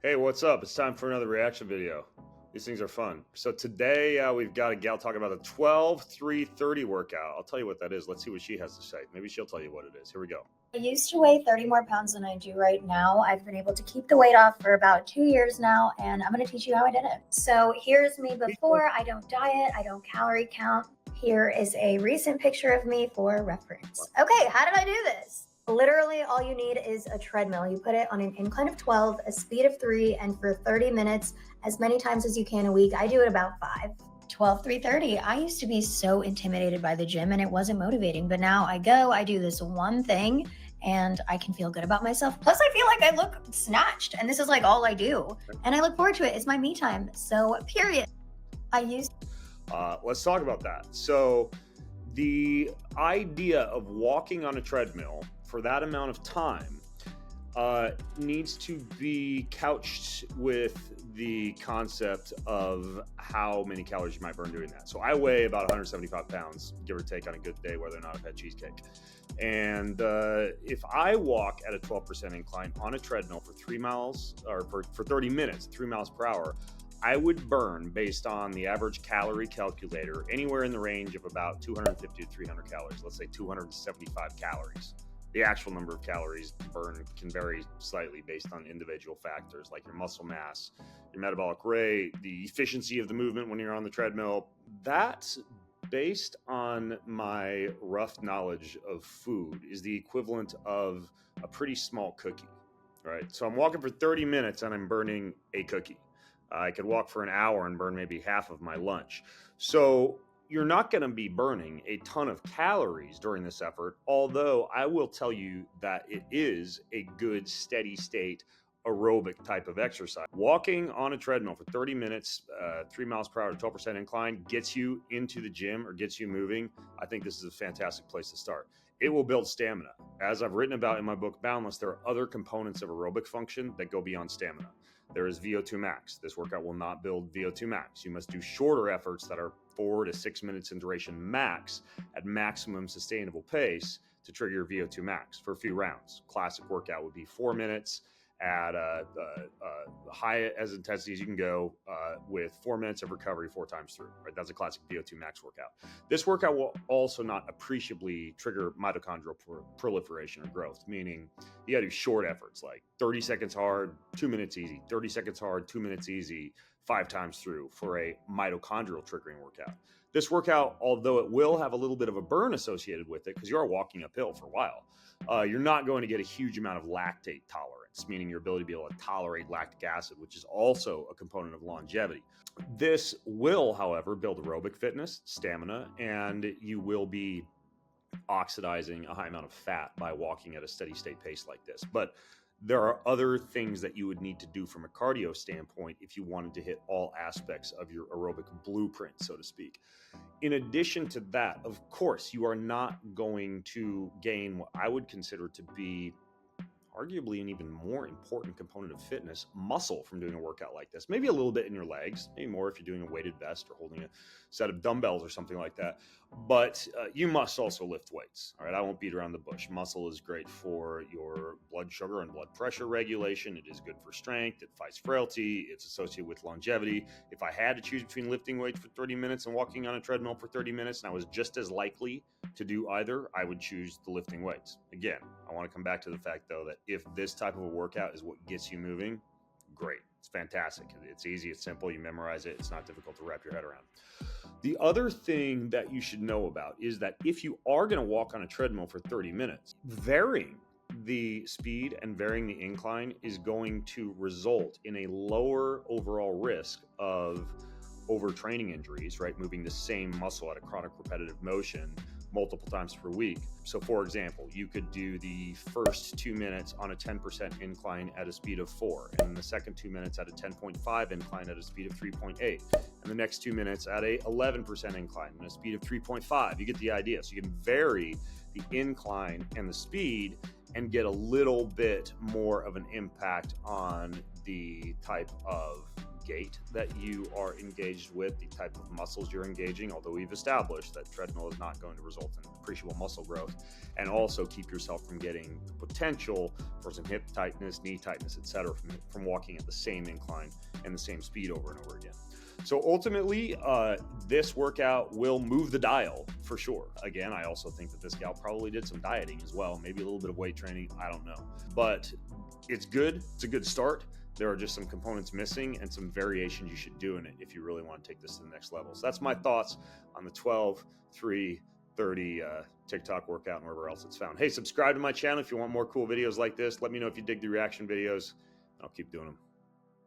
Hey, what's up? It's time for another reaction video. These things are fun. So today we've got a gal talking about a 12-3-30 workout. I'll tell you what that is. Let's see what she has to say. Maybe she'll tell you what it is. Here we go. I used to weigh 30 more pounds than I do right now. I've been able to keep the weight off for about 2 years now, and I'm going to teach you how I did it. So here's me before. I don't diet. I don't calorie count. Here is a recent picture of me for reference. Okay, how did I do this? Literally all you need is a treadmill. You put it on an incline of 12, a speed of 3, and for 30 minutes, as many times as you can a week. I do it about 5. 12-3-30. I used to be so intimidated by the gym and it wasn't motivating, but now I go, I do this one thing and I can feel good about myself. Plus I feel like I look snatched and this is like all I do. And I look forward to it. It's my me time. So period. Let's talk about that. So the idea of walking on a treadmill for that amount of time needs to be couched with the concept of how many calories you might burn doing that. So I weigh about 175 pounds, give or take on a good day, whether or not I've had cheesecake. And if I walk at a 12% incline on a treadmill for 3 miles or for 30 minutes, 3 miles per hour, I would burn, based on the average calorie calculator, anywhere in the range of about 250 to 300 calories. Let's say 275 calories. The actual number of calories burned can vary slightly based on individual factors like your muscle mass, your metabolic rate, the efficiency of the movement when you're on the treadmill. That's based on my rough knowledge of food is the equivalent of a pretty small cookie, right? So I'm walking for 30 minutes and I'm burning a cookie. I could walk for an hour and burn maybe half of my lunch. So you're not going to be burning a ton of calories during this effort, although I will tell you that it is a good steady state aerobic type of exercise. Walking on a treadmill for 30 minutes, 3 miles per hour, 12% incline, gets you into the gym or gets you moving. I think this is a fantastic place to start. It will build stamina. As I've written about in my book, Boundless, there are other components of aerobic function that go beyond stamina. There is VO2 max. This workout will not build VO2 max. You must do shorter efforts that are 4 to 6 minutes in duration max at maximum sustainable pace to trigger your VO2 max for a few rounds. Classic workout would be 4 minutes at high as intensity as you can go with 4 minutes of recovery 4 times through. Right? That's a classic VO2 max workout. This workout will also not appreciably trigger mitochondrial proliferation or growth, meaning you got to do short efforts like 30 seconds hard, 2 minutes easy, 30 seconds hard, 2 minutes easy, 5 times through for a mitochondrial triggering workout. This workout, although it will have a little bit of a burn associated with it because you are walking uphill for a while, you're not going to get a huge amount of lactate tolerance, meaning your ability to be able to tolerate lactic acid, which is also a component of longevity. This will, however, build aerobic fitness, stamina, and you will be oxidizing a high amount of fat by walking at a steady state pace like this. But there are other things that you would need to do from a cardio standpoint if you wanted to hit all aspects of your aerobic blueprint, so to speak. In addition to that, of course, you are not going to gain what I would consider to be arguably an even more important component of fitness, muscle, from doing a workout like this. Maybe a little bit in your legs, maybe more if you're doing a weighted vest or holding a set of dumbbells or something like that. But you must also lift weights. All right, I won't beat around the bush. Muscle is great for your blood sugar and blood pressure regulation. It is good for strength. It fights frailty. It's associated with longevity. If I had to choose between lifting weights for 30 minutes and walking on a treadmill for 30 minutes, and I was just as likely to do either, I would choose the lifting weights. Again, I want to come back to the fact, though, that if this type of a workout is what gets you moving, great. It's fantastic. It's easy. It's simple. You memorize it. It's not difficult to wrap your head around. The other thing that you should know about is that if you are going to walk on a treadmill for 30 minutes, varying the speed and varying the incline is going to result in a lower overall risk of overtraining injuries, right? Moving the same muscle at a chronic repetitive motion multiple times per week. So for example, you could do the first 2 minutes on a 10% incline at a speed of 4, and the second 2 minutes at a 10.5 incline at a speed of 3.8, and the next 2 minutes at a 11% incline and a speed of 3.5. You get the idea. So you can vary the incline and the speed and get a little bit more of an impact on the type of gait that you are engaged with, the type of muscles you're engaging, although we've established that treadmill is not going to result in appreciable muscle growth, and also keep yourself from getting the potential for some hip tightness, knee tightness, etc., from walking at the same incline and the same speed over and over again. So ultimately, this workout will move the dial for sure. Again, I also think that this gal probably did some dieting as well, maybe a little bit of weight training, I don't know. But it's good, it's a good start. There are just some components missing and some variations you should do in it if you really want to take this to the next level. So that's my thoughts on the 12, 3, 30 TikTok workout and wherever else it's found. Hey, subscribe to my channel if you want more cool videos like this. Let me know if you dig the reaction videos. I'll keep doing them.